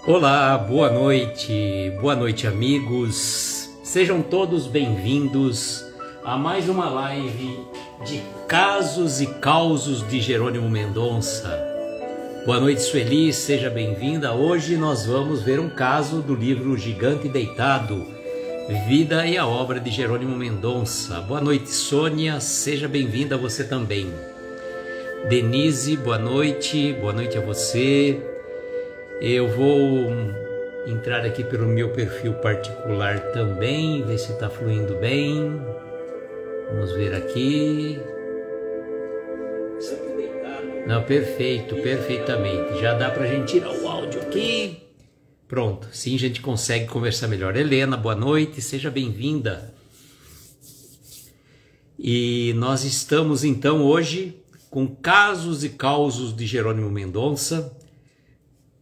Olá, boa noite amigos, sejam todos bem-vindos a mais uma live de Casos e Causos de Jerônimo Mendonça. Boa noite Sueli, seja bem-vinda. Hoje nós vamos ver um caso do livro O Gigante Deitado, Vida e a Obra de Jerônimo Mendonça. Boa noite Sônia, seja bem-vinda você também. Denise, boa noite a você. Eu vou entrar aqui pelo meu perfil particular também, ver se está fluindo bem. Vamos ver aqui. Não, perfeito, perfeitamente. Já dá para a gente tirar o áudio aqui. Pronto, sim, a gente consegue conversar melhor. Helena, boa noite, seja bem-vinda. E nós estamos então hoje com Casos e Causos de Jerônimo Mendonça,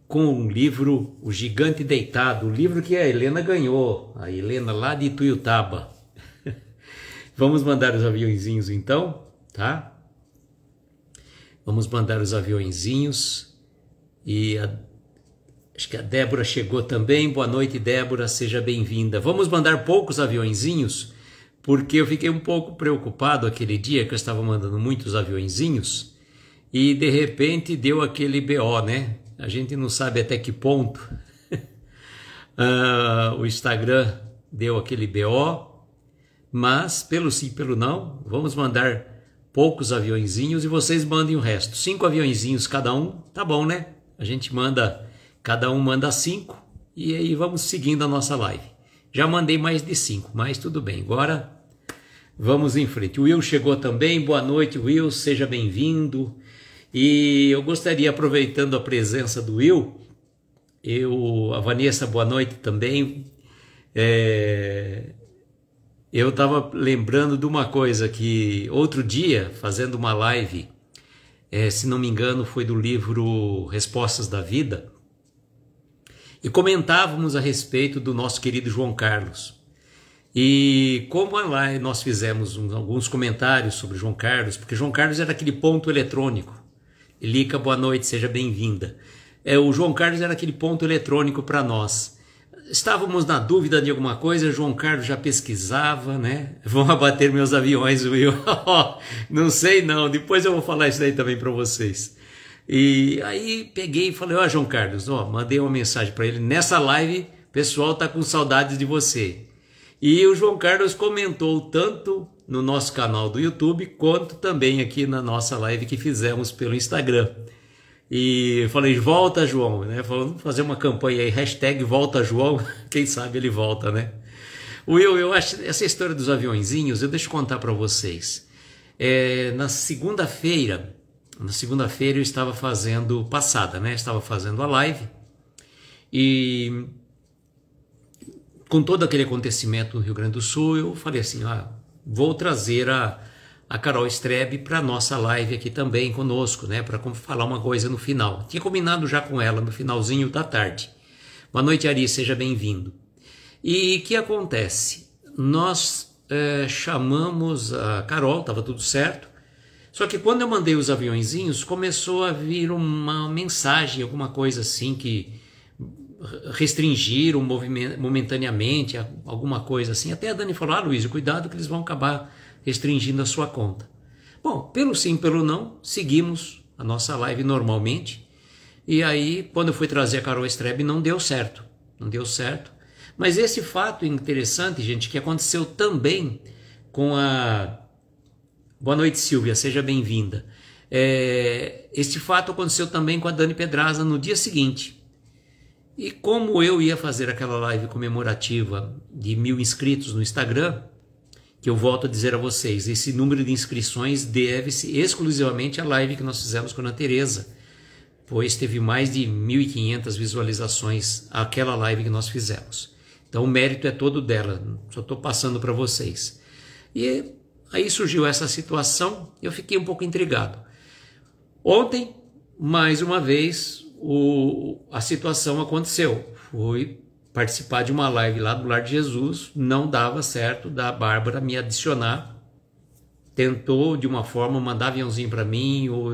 com o livro O Gigante Deitado, o livro que a Helena ganhou, a Helena lá de Ituiutaba. Vamos mandar os aviõezinhos então, tá? Vamos mandar os aviõezinhos e acho que a Débora chegou também. Boa noite, Débora, seja bem-vinda. Vamos mandar poucos aviõezinhos, porque eu fiquei um pouco preocupado aquele dia que eu estava mandando muitos aviõezinhos e de repente deu aquele BO, né? A gente não sabe até que ponto o Instagram deu aquele BO, mas pelo sim, pelo não, vamos mandar poucos aviõezinhos e vocês mandem o resto. 5 aviõezinhos cada um, tá bom, né? A gente manda, cada um manda 5 e aí vamos seguindo a nossa live. Já mandei mais de 5, mas tudo bem, agora vamos em frente. O Will chegou também, boa noite Will, seja bem-vindo. E eu gostaria, aproveitando a presença do Will, a Vanessa, boa noite também. Eu estava lembrando de uma coisa que outro dia, fazendo uma live, se não me engano, foi do livro Respostas da Vida, e comentávamos a respeito do nosso querido João Carlos. E como lá nós fizemos alguns comentários sobre João Carlos, porque João Carlos era aquele ponto eletrônico. Elica, boa noite, seja bem-vinda. O João Carlos era aquele ponto eletrônico para nós. Estávamos na dúvida de alguma coisa, João Carlos já pesquisava, né? Vão abater meus aviões, Will. Não sei não, depois eu vou falar isso daí também para vocês. E aí peguei e falei, João Carlos, mandei uma mensagem para ele. Nessa live, o pessoal tá com saudades de você. E o João Carlos comentou tanto no nosso canal do YouTube, quanto também aqui na nossa live que fizemos pelo Instagram. E eu falei, volta João, né? Vamos fazer uma campanha aí, hashtag volta João, quem sabe ele volta, né? Will, eu acho, essa história dos aviõezinhos, deixa eu contar para vocês. Na segunda-feira eu estava fazendo, estava fazendo a live, e com todo aquele acontecimento no Rio Grande do Sul, eu falei assim, vou trazer a Carol Strebe para nossa live aqui também conosco, né? Para falar uma coisa no final. Tinha combinado já com ela no finalzinho da tarde. Boa noite, Ari, seja bem-vindo. E o que acontece? Nós chamamos a Carol, estava tudo certo. Só que quando eu mandei os aviõezinhos, começou a vir uma mensagem, alguma coisa assim que restringiram momentaneamente, alguma coisa assim. Até a Dani falou, Luiz, cuidado que eles vão acabar restringindo a sua conta. Bom, pelo sim, pelo não, seguimos a nossa live normalmente. E aí, quando eu fui trazer a Carol Strebe, não deu certo. Mas esse fato interessante, gente, que aconteceu também com a... Boa noite, Silvia, seja bem-vinda. Este fato aconteceu também com a Dani Pedraza no dia seguinte. E como eu ia fazer aquela live comemorativa de 1000 inscritos no Instagram, que eu volto a dizer a vocês, esse número de inscrições deve-se exclusivamente à live que nós fizemos com a Ana Tereza, pois teve mais de 1.500 visualizações aquela live que nós fizemos. Então o mérito é todo dela, só estou passando para vocês. E aí surgiu essa situação, eu fiquei um pouco intrigado. Ontem, mais uma vez, a situação aconteceu. Fui participar de uma live lá do Lar de Jesus, não dava certo da Bárbara me adicionar. Tentou de uma forma mandar aviãozinho para mim, ou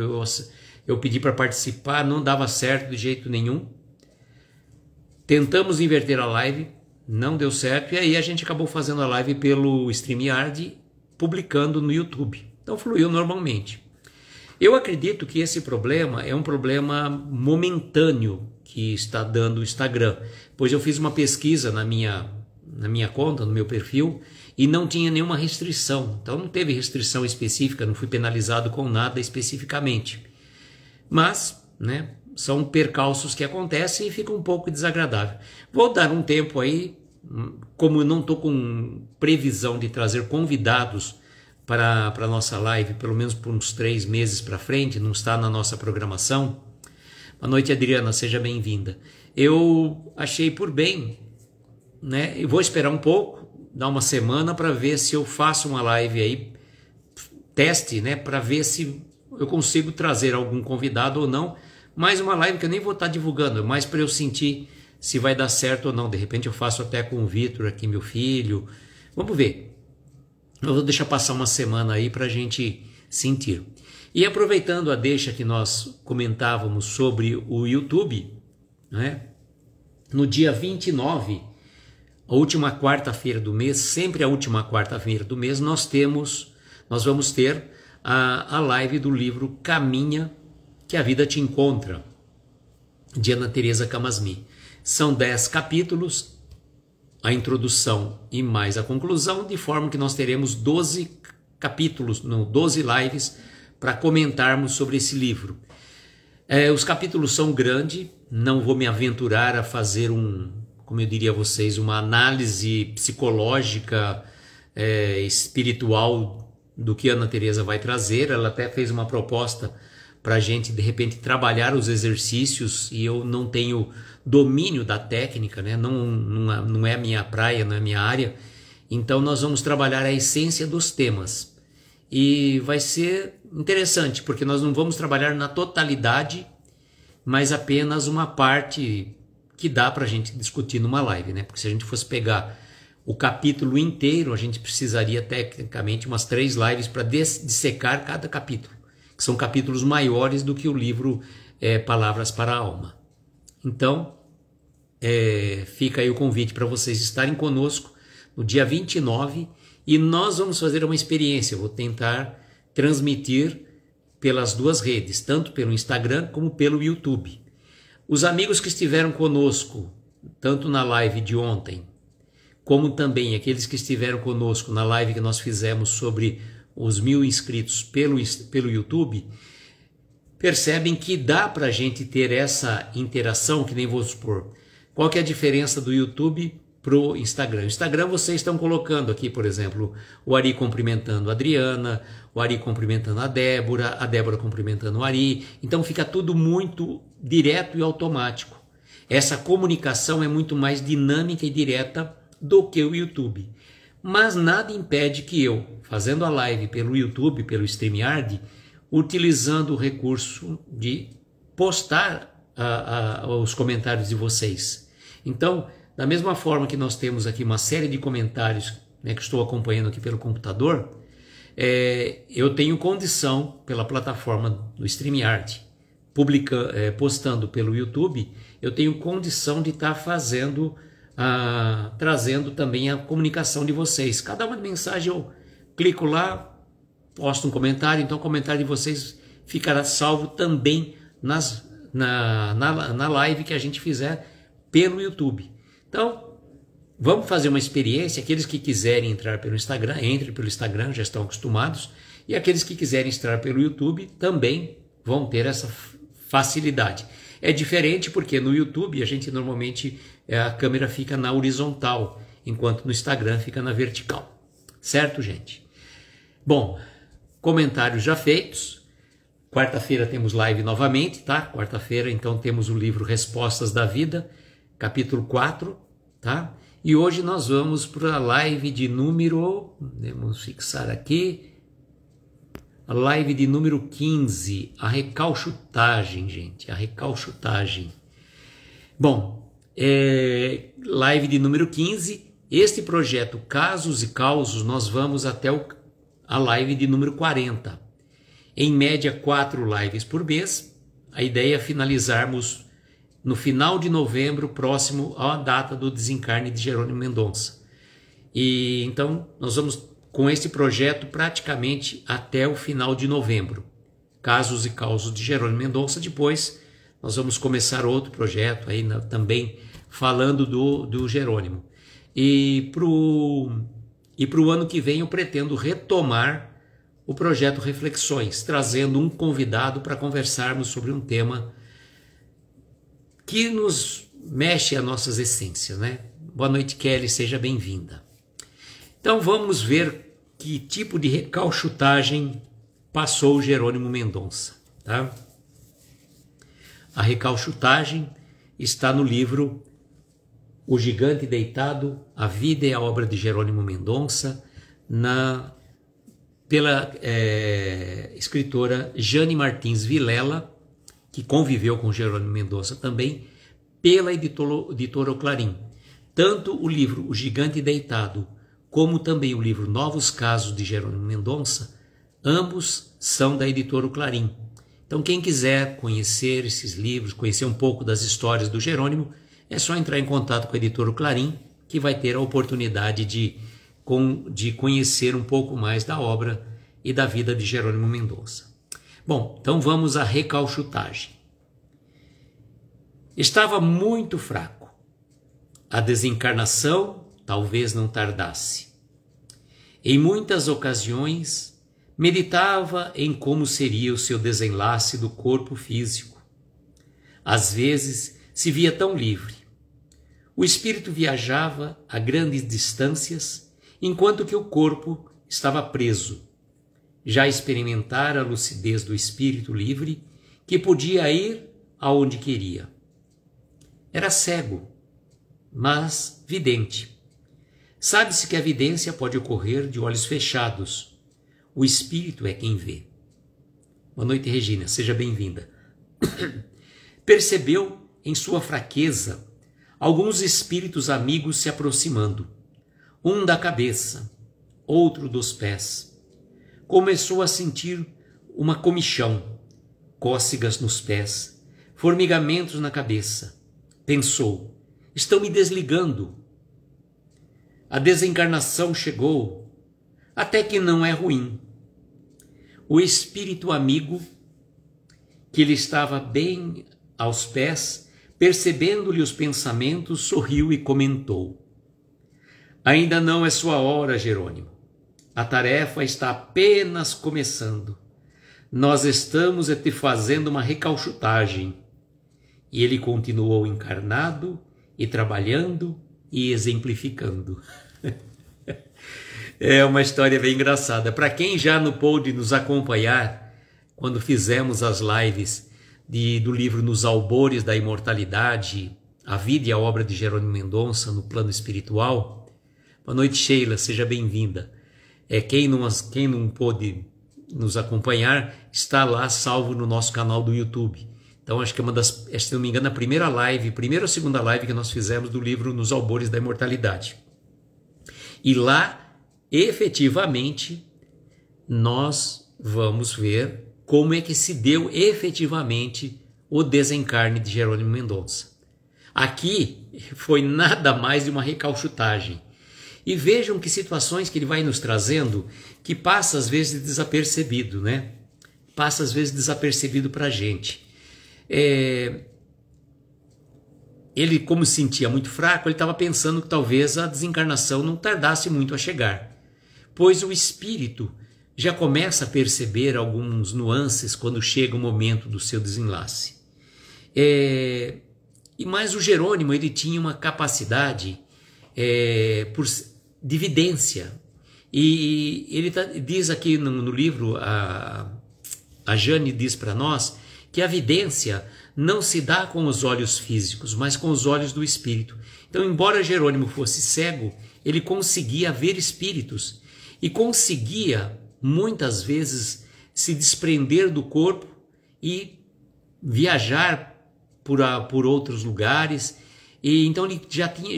eu pedi para participar, não dava certo de jeito nenhum. Tentamos inverter a live, não deu certo, e aí a gente acabou fazendo a live pelo StreamYard, publicando no YouTube. Então fluiu normalmente. Eu acredito que esse problema é um problema momentâneo que está dando o Instagram, pois eu fiz uma pesquisa na minha conta, no meu perfil, e não tinha nenhuma restrição. Então não teve restrição específica, não fui penalizado com nada especificamente. Mas, né, são percalços que acontecem e fica um pouco desagradável. Vou dar um tempo aí, como eu não estou com previsão de trazer convidados para a nossa live, pelo menos por uns 3 meses para frente, não está na nossa programação. Boa noite, Adriana, seja bem-vinda. Eu achei por bem, né? Eu vou esperar um pouco, dar uma semana para ver se eu faço uma live aí, teste, né? Para ver se eu consigo trazer algum convidado ou não. Mais uma live que eu nem vou estar divulgando, é mais para eu sentir se vai dar certo ou não. De repente eu faço até com o Vitor aqui, meu filho. Vamos ver. Eu vou deixar passar uma semana aí para a gente sentir. E aproveitando a deixa que nós comentávamos sobre o YouTube, né? No dia 29, a última quarta-feira do mês, sempre a última quarta-feira do mês, nós vamos ter a live do livro Caminha, que a Vida Te Encontra, de Ana Teresa Camasmi. São 10 capítulos, a introdução e mais a conclusão, de forma que nós teremos 12 capítulos, 12 lives para comentarmos sobre esse livro. Os capítulos são grandes, não vou me aventurar a fazer como eu diria a vocês, uma análise psicológica, espiritual do que Ana Teresa vai trazer. Ela até fez uma proposta para a gente, de repente, trabalhar os exercícios, e eu não tenho domínio da técnica, né? Não é a minha praia, não é a minha área. Então nós vamos trabalhar a essência dos temas. E vai ser interessante, porque nós não vamos trabalhar na totalidade, mas apenas uma parte que dá para a gente discutir numa live, né? Porque se a gente fosse pegar o capítulo inteiro, a gente precisaria tecnicamente umas 3 lives para dissecar cada capítulo, que são capítulos maiores do que o livro Palavras para a Alma. Então, fica aí o convite para vocês estarem conosco no dia 29, e nós vamos fazer uma experiência. Eu vou tentar transmitir pelas 2 redes, tanto pelo Instagram como pelo YouTube. Os amigos que estiveram conosco, tanto na live de ontem, como também aqueles que estiveram conosco na live que nós fizemos sobre os 1000 inscritos pelo YouTube, percebem que dá para a gente ter essa interação, que nem vou supor. Qual que é a diferença do YouTube para o Instagram? O Instagram vocês estão colocando aqui, por exemplo, o Ari cumprimentando a Adriana, o Ari cumprimentando a Débora cumprimentando o Ari. Então fica tudo muito direto e automático. Essa comunicação é muito mais dinâmica e direta do que o YouTube. Mas nada impede que eu, fazendo a live pelo YouTube, pelo StreamYard, utilizando o recurso de postar os comentários de vocês. Então, da mesma forma que nós temos aqui uma série de comentários, né, que estou acompanhando aqui pelo computador, eu tenho condição, pela plataforma do StreamYard, postando pelo YouTube, eu tenho condição de estar trazendo também a comunicação de vocês. Cada uma mensagem eu clico lá, posto um comentário, então o comentário de vocês ficará salvo também na live que a gente fizer pelo YouTube. Então, vamos fazer uma experiência. Aqueles que quiserem entrar pelo Instagram, entrem pelo Instagram, já estão acostumados, e aqueles que quiserem entrar pelo YouTube também vão ter essa facilidade. É diferente porque no YouTube a gente normalmente a câmera fica na horizontal, enquanto no Instagram fica na vertical. Certo, gente? Bom, comentários já feitos. Quarta-feira temos live novamente, tá? Quarta-feira, então, temos o livro Respostas da Vida, capítulo 4, tá? E hoje nós vamos para a live de número, vamos fixar aqui, a live de número 15, a recalchutagem, gente, a recalchutagem. Bom, live de número 15, este projeto Casos e Causos, nós vamos até a live de número 40. Em média, 4 lives por mês. A ideia é finalizarmos no final de novembro, próximo à data do desencarne de Jerônimo Mendonça. E então nós vamos com este projeto praticamente até o final de novembro. Casos e causos de Jerônimo Mendonça. Depois nós vamos começar outro projeto aí também falando do Jerônimo. E para o ano que vem eu pretendo retomar o projeto Reflexões, trazendo um convidado para conversarmos sobre um tema que nos mexe a nossas essências, né? Boa noite, Kelly, seja bem-vinda. Então vamos ver que tipo de recalchutagem passou o Jerônimo Mendonça, tá? A recalchutagem está no livro O Gigante Deitado, a Vida e a Obra de Jerônimo Mendonça, pela escritora Jane Martins Vilela, que conviveu com Jerônimo Mendonça também, pela editora Clarim. Tanto o livro O Gigante Deitado, como também o livro Novos Casos de Jerônimo Mendonça, ambos são da editora Clarim. Então quem quiser conhecer esses livros, conhecer um pouco das histórias do Jerônimo, é só entrar em contato com a editora Clarim, que vai ter a oportunidade de conhecer um pouco mais da obra e da vida de Jerônimo Mendonça. Bom, então vamos à recalchutagem. Estava muito fraco. A desencarnação talvez não tardasse. Em muitas ocasiões, meditava em como seria o seu desenlace do corpo físico. Às vezes, se via tão livre. O espírito viajava a grandes distâncias, enquanto que o corpo estava preso. Já experimentara a lucidez do espírito livre, que podia ir aonde queria. Era cego, mas vidente. Sabe-se que a vidência pode ocorrer de olhos fechados. O espírito é quem vê. Boa noite, Regina, seja bem-vinda. Percebeu em sua fraqueza alguns espíritos amigos se aproximando, um da cabeça, outro dos pés. Começou a sentir uma comichão, cócegas nos pés, formigamentos na cabeça. Pensou, estão me desligando. A desencarnação chegou, até que não é ruim. O espírito amigo, que lhe estava bem aos pés, percebendo-lhe os pensamentos, sorriu e comentou: ainda não é sua hora, Jerônimo. A tarefa está apenas começando. Nós estamos te fazendo uma recalchutagem. E ele continuou encarnado e trabalhando e exemplificando. É uma história bem engraçada. Para quem já não pôde nos acompanhar quando fizemos as lives do livro Nos Albores da Imortalidade, a vida e a obra de Jerônimo Mendonça no plano espiritual. Boa noite, Sheila, seja bem-vinda. Quem não pôde nos acompanhar, está lá salvo no nosso canal do YouTube. Então acho que se não me engano, a primeira ou segunda live que nós fizemos do livro Nos Albores da Imortalidade. E lá, efetivamente, nós vamos ver como é que se deu efetivamente o desencarne de Jerônimo Mendonça. Aqui foi nada mais de uma recalchutagem. E vejam que situações que ele vai nos trazendo que passa às vezes desapercebido, né? Passa às vezes desapercebido para a gente. Ele, como se sentia muito fraco, ele estava pensando que talvez a desencarnação não tardasse muito a chegar, pois o espírito já começa a perceber alguns nuances quando chega o momento do seu desenlace. Mas o Jerônimo, ele tinha uma capacidade de vidência. E ele diz aqui no livro, a Jane diz para nós, que a vidência não se dá com os olhos físicos, mas com os olhos do espírito. Então, embora Jerônimo fosse cego, ele conseguia ver espíritos e conseguia muitas vezes se desprender do corpo e viajar por outros lugares, e então ele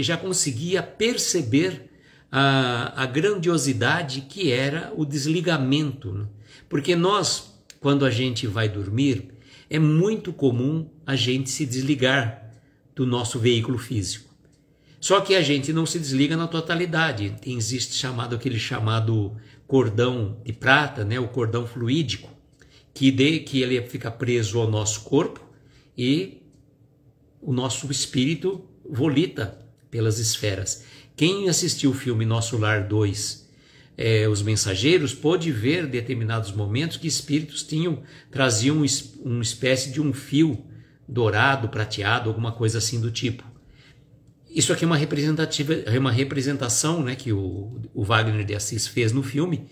já conseguia perceber a grandiosidade que era o desligamento, né? Porque nós, quando a gente vai dormir, é muito comum a gente se desligar, do nosso veículo físico. Só que a gente não se desliga na totalidade. Existe aquele chamado cordão de prata, né, o cordão fluídico, que ele fica preso ao nosso corpo e o nosso espírito volita pelas esferas. Quem assistiu o filme Nosso Lar 2, Os Mensageiros, pôde ver em determinados momentos que espíritos traziam uma espécie de um fio dourado, prateado, alguma coisa assim do tipo. Isso aqui é uma representação, né, que o Wagner de Assis fez no filme,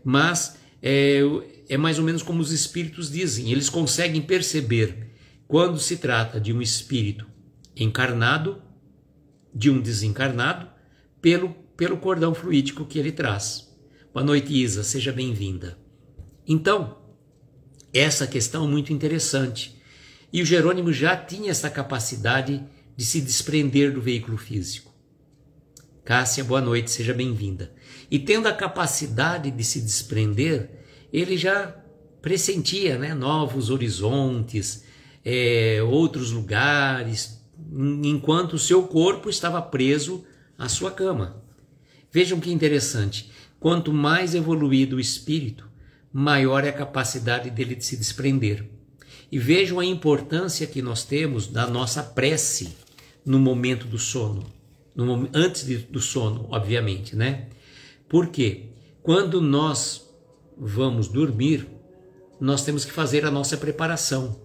mas é mais ou menos como os espíritos dizem. Eles conseguem perceber quando se trata de um espírito encarnado, de um desencarnado, pelo cordão fluídico que ele traz. Boa noite, Isa, seja bem-vinda. Então, essa questão é muito interessante. E o Jerônimo já tinha essa capacidade de se desprender do veículo físico. Cássia, boa noite, seja bem-vinda. E tendo a capacidade de se desprender, ele já pressentia, né, novos horizontes, outros lugares, enquanto o seu corpo estava preso à sua cama. Vejam que interessante, quanto mais evoluído o espírito, maior é a capacidade dele de se desprender. E vejam a importância que nós temos da nossa prece no momento do sono, antes do sono, obviamente, né? Porque quando nós vamos dormir, nós temos que fazer a nossa preparação.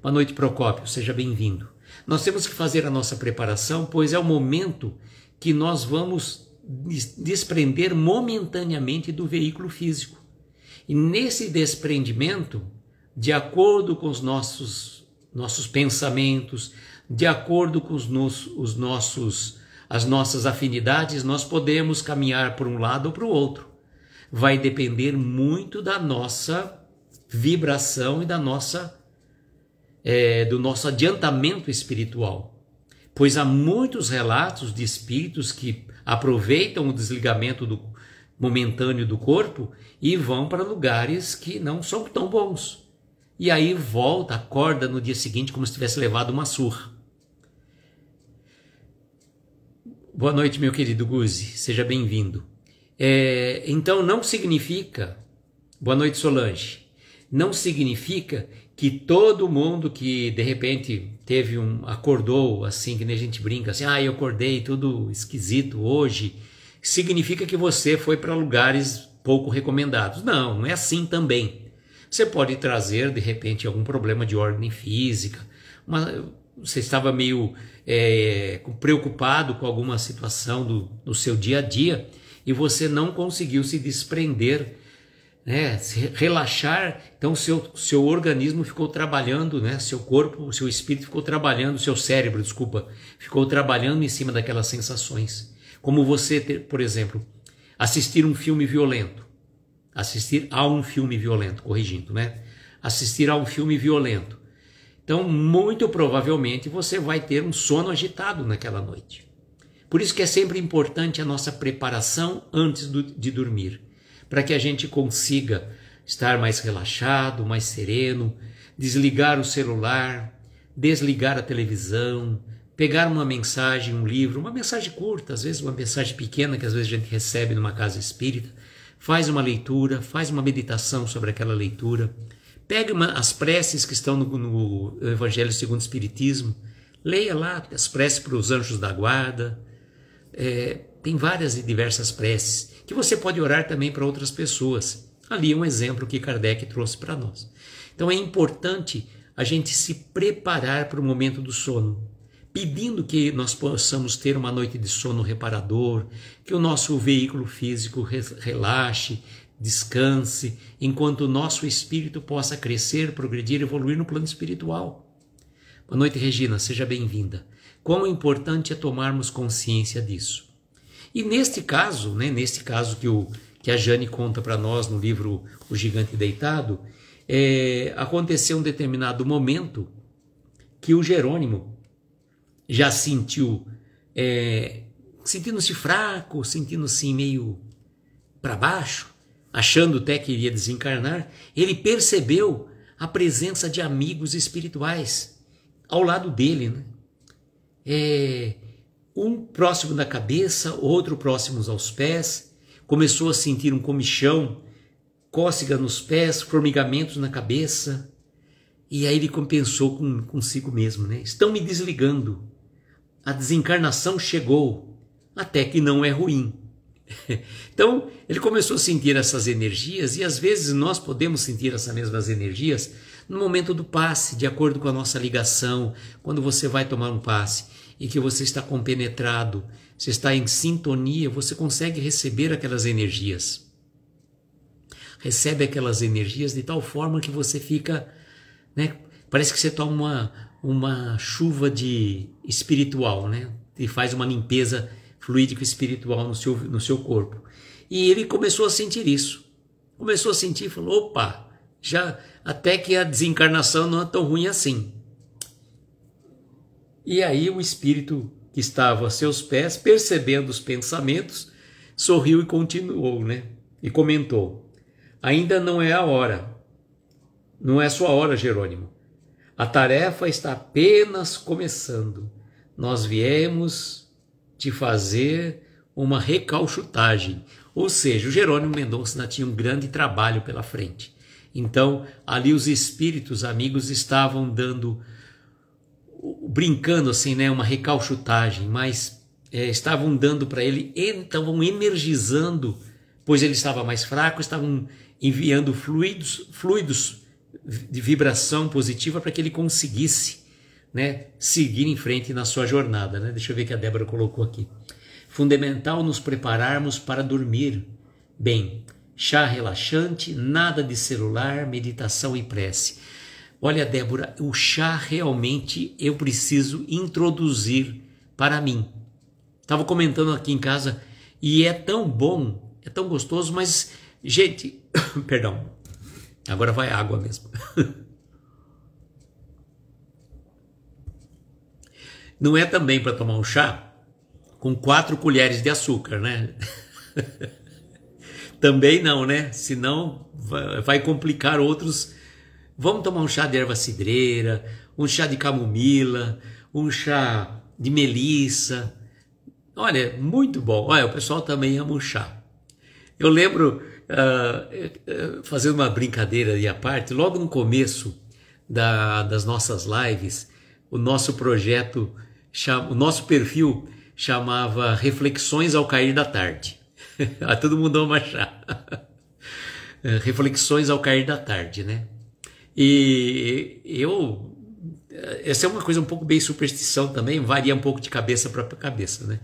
Boa noite, Procópio, seja bem-vindo. Nós temos que fazer a nossa preparação, pois é o momento que nós vamos desprender momentaneamente do veículo físico. E nesse desprendimento, de acordo com os nossos pensamentos, de acordo com as nossas afinidades, nós podemos caminhar por um lado ou para o outro. Vai depender muito da nossa vibração e do nosso adiantamento espiritual. Pois há muitos relatos de espíritos que aproveitam o desligamento momentâneo do corpo e vão para lugares que não são tão bons. E aí acorda no dia seguinte como se tivesse levado uma surra. Boa noite, meu querido Guzi, seja bem-vindo. Então não significa, boa noite, Solange, não significa que todo mundo que de repente acordou assim, que nem a gente brinca assim, eu acordei tudo esquisito hoje, significa que você foi para lugares pouco recomendados. Não é assim também. Você pode trazer de repente algum problema de ordem física, você estava meio preocupado com alguma situação do seu dia a dia e você não conseguiu se desprender, né, se relaxar, então seu organismo ficou trabalhando, né, seu corpo, o seu espírito ficou trabalhando, seu cérebro, ficou trabalhando em cima daquelas sensações. Como você, por exemplo, assistir a um filme violento, assistir a um filme violento. Então, muito provavelmente, você vai ter um sono agitado naquela noite. Por isso que é sempre importante a nossa preparação antes de dormir, para que a gente consiga estar mais relaxado, mais sereno, desligar o celular, desligar a televisão, pegar uma mensagem, um livro, uma mensagem curta, às vezes uma mensagem pequena que às vezes a gente recebe numa casa espírita, faz uma leitura, faz uma meditação sobre aquela leitura, pega as preces que estão no Evangelho segundo o Espiritismo, leia lá as preces para os anjos da guarda, tem várias e diversas preces, que você pode orar também para outras pessoas. Ali é um exemplo que Kardec trouxe para nós. Então é importante a gente se preparar para o momento do sono, pedindo que nós possamos ter uma noite de sono reparador, que o nosso veículo físico relaxe, descanse, enquanto o nosso espírito possa crescer, progredir, evoluir no plano espiritual. Boa noite, Regina, seja bem-vinda. Quão importante é tomarmos consciência disso. E neste caso, que a Jane conta para nós no livro O Gigante Deitado, aconteceu um determinado momento que o Jerônimo já sentindo-se fraco, sentindo-se meio para baixo, achando até que iria desencarnar, ele percebeu a presença de amigos espirituais ao lado dele, né? um próximo da cabeça, outro próximos aos pés. Começou a sentir um comichão, cócega nos pés, formigamentos na cabeça. E aí ele pensou consigo mesmo, né? Estão me desligando. A desencarnação chegou, até que não é ruim. Então, ele começou a sentir essas energias, e às vezes nós podemos sentir essas mesmas energias no momento do passe, de acordo com a nossa ligação, quando você vai tomar um passe e que você está compenetrado, você está em sintonia, você consegue receber aquelas energias. Recebe aquelas energias de tal forma que você fica, né? Parece que você toma uma chuva de espiritual, né? E faz uma limpeza fluídico espiritual no seu corpo. E ele começou a sentir isso. Começou a sentir e falou, opa, já até que a desencarnação não é tão ruim assim. E aí o espírito que estava a seus pés, percebendo os pensamentos, sorriu e continuou, né? E comentou, ainda não é a hora. Não é sua hora, Jerônimo. A tarefa está apenas começando. Nós viemos te fazer uma recalchutagem. Ou seja, o Jerônimo Mendonça ainda tinha um grande trabalho pela frente. Então, ali os espíritos amigos estavam brincando assim, né, uma recalchutagem, mas estavam dando para ele, estavam energizando, pois ele estava mais fraco, estavam enviando fluidos de vibração positiva para que ele conseguisse, né, seguir em frente na sua jornada, né? Deixa eu ver o que a Débora colocou aqui. Fundamental nos prepararmos para dormir bem. Chá relaxante, nada de celular, meditação e prece. Olha, Débora, o chá realmente eu preciso introduzir para mim. Estava comentando aqui em casa e é tão bom, é tão gostoso, mas, gente, perdão, agora vai água mesmo. Não é também para tomar um chá com 4 colheres de açúcar, né? Também não, né? Senão vai complicar outros. Vamos tomar um chá de erva cidreira, um chá de camomila, um chá de melissa. Olha, muito bom. Olha, o pessoal também ama o chá. Eu lembro, fazendo uma brincadeira aí à parte, logo no começo das nossas lives, o nosso projeto, o nosso perfil chamava Reflexões ao Cair da Tarde. Todo mundo ama chá. Reflexões ao Cair da Tarde, né? E essa é uma coisa um pouco bem superstição também, varia um pouco de cabeça para cabeça, né?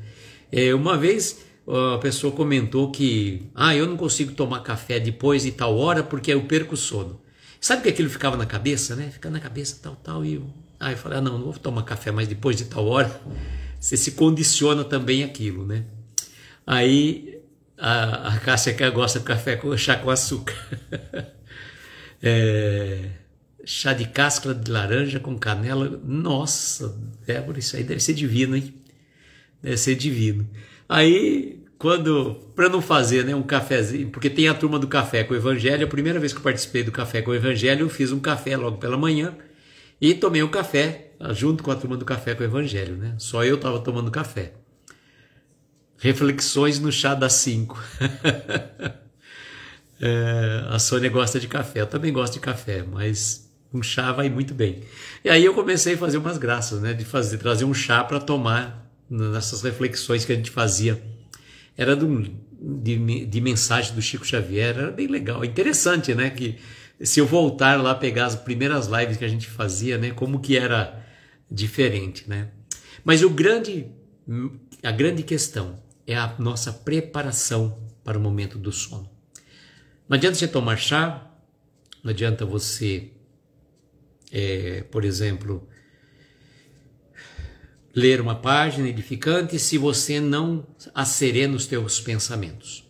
Uma vez a pessoa comentou que eu não consigo tomar café depois de tal hora porque eu perco o sono. Sabe que aquilo ficava na cabeça, né? Fica na cabeça tal, e eu falei, não vou tomar café mais depois de tal hora. Você se condiciona também aquilo, né? Aí a Cássia que gosta de café com chá com açúcar. Chá de cáscara de laranja com canela. Nossa, Débora, isso aí deve ser divino, hein? Deve ser divino. Aí, para não fazer, né, um cafezinho, porque tem a turma do Café com o Evangelho, a primeira vez que eu participei do Café com o Evangelho, eu fiz um café logo pela manhã e tomei um café junto com a turma do Café com o Evangelho, né? Só eu estava tomando café. Reflexões no chá das 5. A Sônia gosta de café, eu também gosto de café, mas um chá vai muito bem. E aí eu comecei a fazer umas graças, né? Trazer um chá para tomar nessas reflexões que a gente fazia. Era de mensagem do Chico Xavier, era bem legal, interessante, né? Que se eu voltar lá pegar as primeiras lives que a gente fazia, né? Como que era diferente, né? Mas a grande questão é a nossa preparação para o momento do sono. Não adianta você tomar chá, não adianta você, por exemplo, ler uma página edificante se você não acerena os teus pensamentos.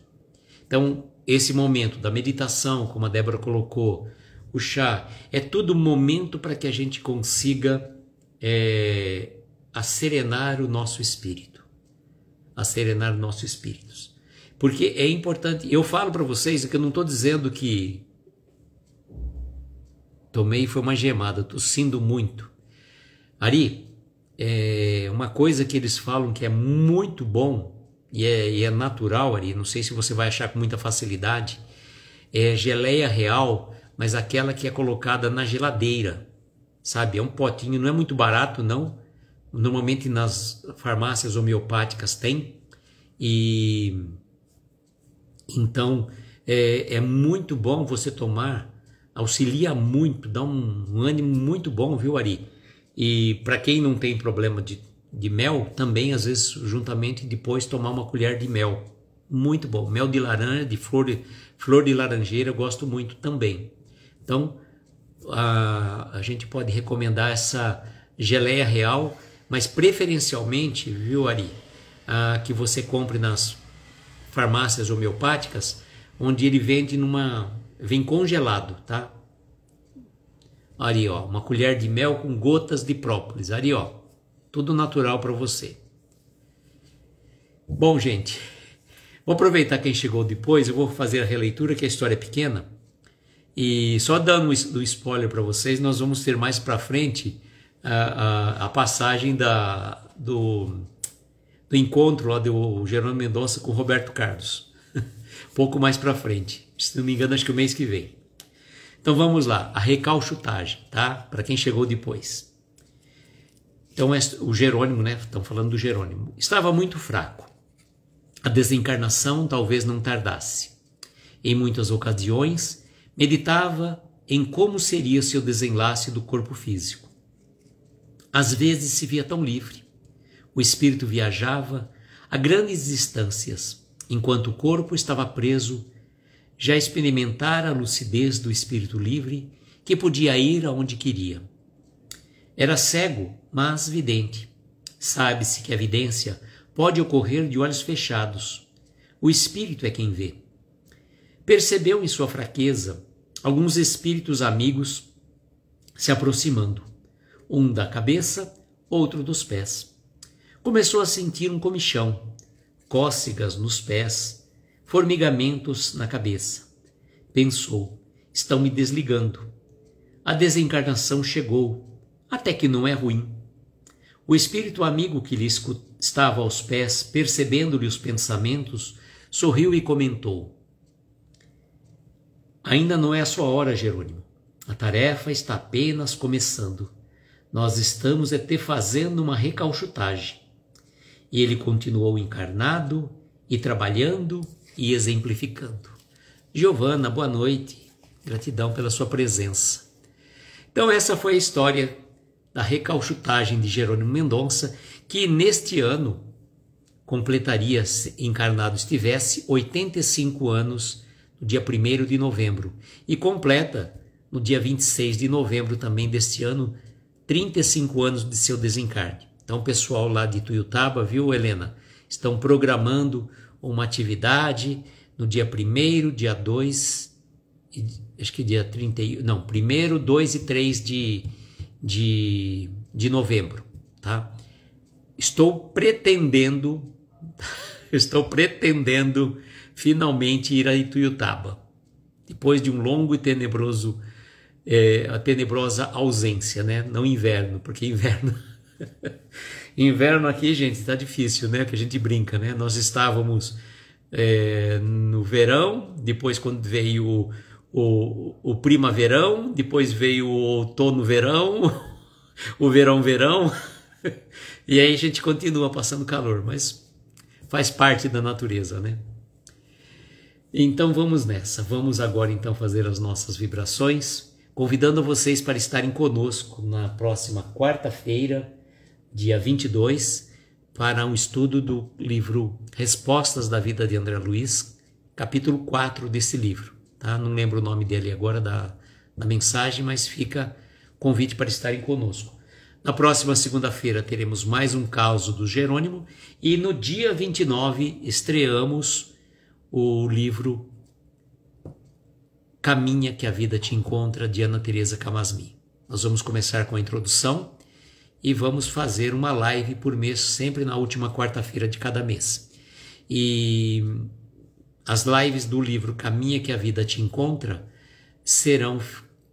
Então, esse momento da meditação, como a Débora colocou, o chá, é tudo momento para que a gente consiga acerenar o nosso espírito. Acerenar o nosso espírito. Porque é importante, eu falo para vocês que eu não estou dizendo que tomei foi uma gemada, tossindo muito. Ari, uma coisa que eles falam que é muito bom e é natural, Ari, não sei se você vai achar com muita facilidade, é geleia real, mas aquela que é colocada na geladeira, sabe? É um potinho, não é muito barato não, normalmente nas farmácias homeopáticas tem, e então é muito bom você tomar, auxilia muito, dá um ânimo muito bom, viu, Ari? E para quem não tem problema de mel, também às vezes juntamente depois tomar uma colher de mel, muito bom, mel de laranja, de flor de laranjeira, eu gosto muito também. Então a gente pode recomendar essa geleia real, mas preferencialmente, viu, Ari, que você compre nas farmácias homeopáticas, onde ele vem congelado, tá? Ari, ó, uma colher de mel com gotas de própolis, Ari, ó, tudo natural para você. Bom, gente, vou aproveitar quem chegou depois, eu vou fazer a releitura, que a história é pequena, e só dando um spoiler para vocês, nós vamos ter mais para frente a passagem do encontro lá do Jerônimo Mendonça com Roberto Carlos, pouco mais para frente, se não me engano acho que o mês que vem. Então vamos lá, a recalchutagem, tá? Para quem chegou depois. Então o Jerônimo, né? Estamos falando do Jerônimo. Estava muito fraco. A desencarnação talvez não tardasse. Em muitas ocasiões, meditava em como seria seu desenlace do corpo físico. Às vezes se via tão livre. O espírito viajava a grandes distâncias, enquanto o corpo estava preso. Já experimentara a lucidez do espírito livre, que podia ir aonde queria. Era cego, mas vidente. Sabe-se que a vidência pode ocorrer de olhos fechados. O espírito é quem vê. Percebeu em sua fraqueza alguns espíritos amigos se aproximando, um da cabeça, outro dos pés. Começou a sentir um comichão, cócegas nos pés, formigamentos na cabeça. Pensou, estão me desligando. A desencarnação chegou, até que não é ruim. O espírito amigo que lhe estava aos pés, percebendo-lhe os pensamentos, sorriu e comentou: ainda não é a sua hora, Jerônimo. A tarefa está apenas começando. Nós estamos te fazendo uma recalchutagem. E ele continuou encarnado e trabalhando e exemplificando. Giovana, boa noite. Gratidão pela sua presença. Então essa foi a história da recalchutagem de Jerônimo Mendonça, que neste ano completaria, se encarnado estivesse, 85 anos no dia 1º de novembro. E completa no dia 26 de novembro também deste ano, 35 anos de seu desencarne. Então o pessoal lá de Tuiutaba, viu, Helena, estão programando uma atividade no dia 1º, dia 2, acho que dia 31, não, 1º, 2 e 3 de novembro, tá? Estou pretendendo finalmente ir a Ituiutaba, depois de um longo e tenebrosa ausência, né? Não inverno, porque inverno aqui, gente, está difícil, né? Que a gente brinca, né? Nós estávamos no verão, depois quando veio o primaverão, depois veio o outono-verão, o verão-verão, e aí a gente continua passando calor, mas faz parte da natureza, né? Então vamos nessa, vamos agora então fazer as nossas vibrações, convidando vocês para estarem conosco na próxima quarta-feira, dia 22, para um estudo do livro Respostas da Vida de André Luiz, capítulo 4 desse livro. Tá? Não lembro o nome dele agora da mensagem, mas fica convite para estarem conosco. Na próxima segunda-feira teremos mais um caso do Jerônimo e no dia 29 estreamos o livro Caminha que a Vida Te Encontra, de Ana Teresa Camasmi. Nós vamos começar com a introdução e vamos fazer uma live por mês, sempre na última quarta-feira de cada mês. E as lives do livro Caminha que a Vida Te Encontra serão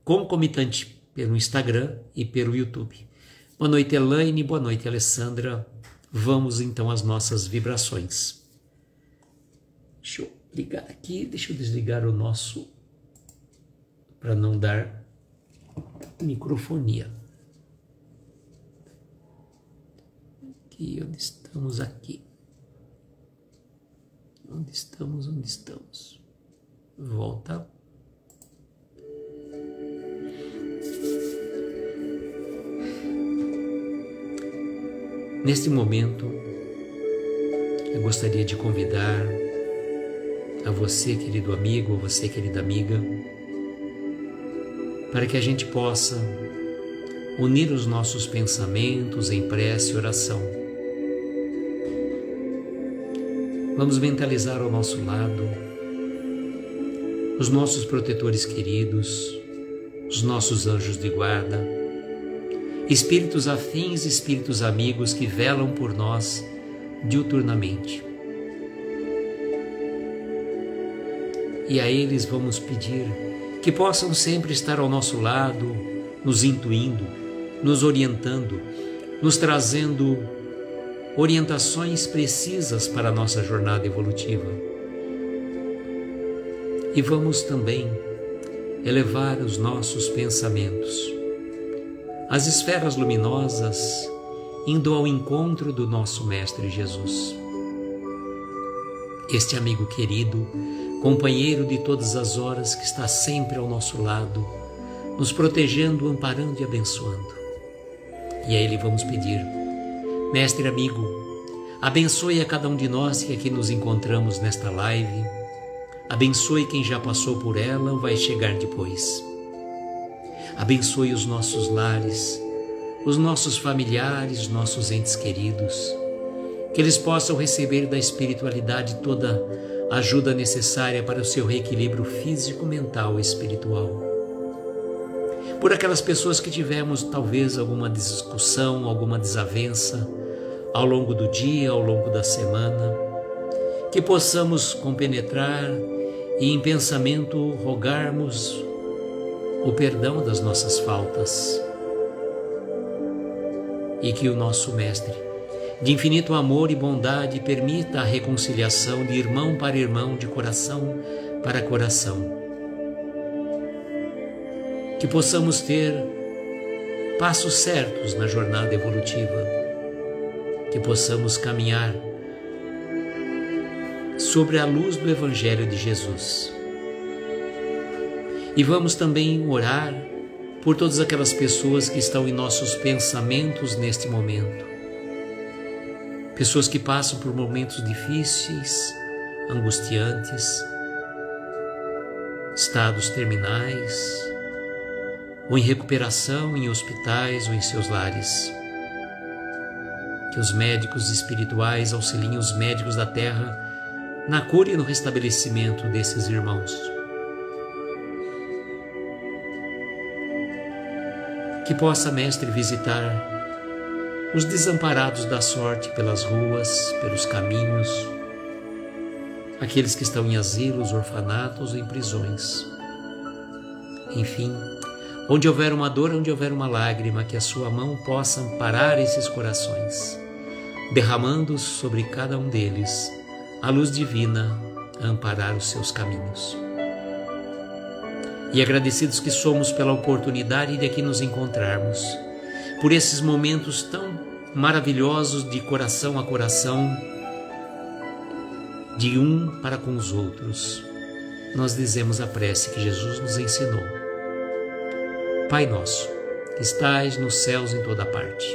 concomitantes pelo Instagram e pelo YouTube. Boa noite, Elaine. Boa noite, Alessandra. Vamos então às nossas vibrações. Deixa eu ligar aqui, deixa eu desligar o nosso para não dar microfonia. Aqui, onde estamos aqui? Onde estamos? Onde estamos? Volta. Neste momento, eu gostaria de convidar a você, querido amigo, a você, querida amiga, para que a gente possa unir os nossos pensamentos em prece e oração. Vamos mentalizar ao nosso lado os nossos protetores queridos, os nossos anjos de guarda, espíritos afins, espíritos amigos que velam por nós diuturnamente. E a eles vamos pedir que possam sempre estar ao nosso lado, nos intuindo, nos orientando, nos trazendo orientações precisas para a nossa jornada evolutiva. E vamos também elevar os nossos pensamentos às esferas luminosas, indo ao encontro do nosso Mestre Jesus. Este amigo querido, companheiro de todas as horas, que está sempre ao nosso lado, nos protegendo, amparando e abençoando. E a Ele vamos pedir: Mestre amigo, abençoe a cada um de nós que aqui nos encontramos nesta live, abençoe quem já passou por ela ou vai chegar depois. Abençoe os nossos lares, os nossos familiares, os nossos entes queridos, que eles possam receber da espiritualidade toda a ajuda necessária para o seu reequilíbrio físico, mental e espiritual. Por aquelas pessoas que tivemos talvez alguma discussão, alguma desavença ao longo do dia, ao longo da semana, que possamos compenetrar e em pensamento rogarmos o perdão das nossas faltas, e que o nosso Mestre, de infinito amor e bondade, permita a reconciliação de irmão para irmão, de coração para coração. Que possamos ter passos certos na jornada evolutiva, que possamos caminhar sobre a luz do Evangelho de Jesus. E vamos também orar por todas aquelas pessoas que estão em nossos pensamentos neste momento. Pessoas que passam por momentos difíceis, angustiantes, estados terminais, ou em recuperação em hospitais ou em seus lares. Que os médicos espirituais auxiliem os médicos da terra na cura e no restabelecimento desses irmãos. Que possa, Mestre, visitar os desamparados da sorte pelas ruas, pelos caminhos, aqueles que estão em asilos, orfanatos ou em prisões. Enfim, onde houver uma dor, onde houver uma lágrima, que a sua mão possa amparar esses corações, derramando sobre cada um deles a luz divina a amparar os seus caminhos. E agradecidos que somos pela oportunidade de aqui nos encontrarmos, por esses momentos tão maravilhosos de coração a coração, de um para com os outros, nós dizemos a prece que Jesus nos ensinou. Pai nosso, que estais nos céus em toda parte,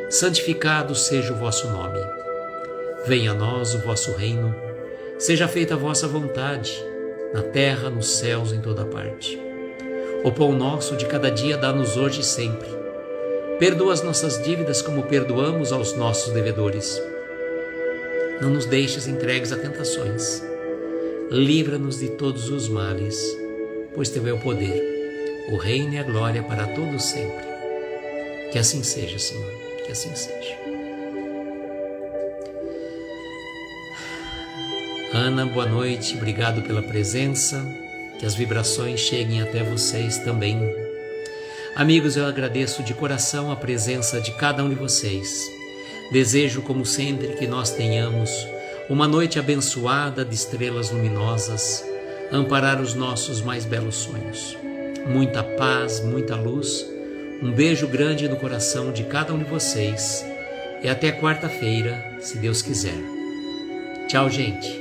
santificado seja o vosso nome. Venha a nós o vosso reino, seja feita a vossa vontade, na terra, nos céus, em toda parte. O pão nosso de cada dia dá-nos hoje e sempre. Perdoa as nossas dívidas como perdoamos aos nossos devedores. Não nos deixes entregues a tentações. Livra-nos de todos os males, pois teu é o poder, o reino e a glória para todos sempre. Que assim seja, Senhor, que assim seja. Ana, boa noite, obrigado pela presença, que as vibrações cheguem até vocês também. Amigos, eu agradeço de coração a presença de cada um de vocês. Desejo, como sempre, que nós tenhamos uma noite abençoada de estrelas luminosas, amparar os nossos mais belos sonhos. Muita paz, muita luz, um beijo grande no coração de cada um de vocês e até quarta-feira, se Deus quiser. Tchau, gente!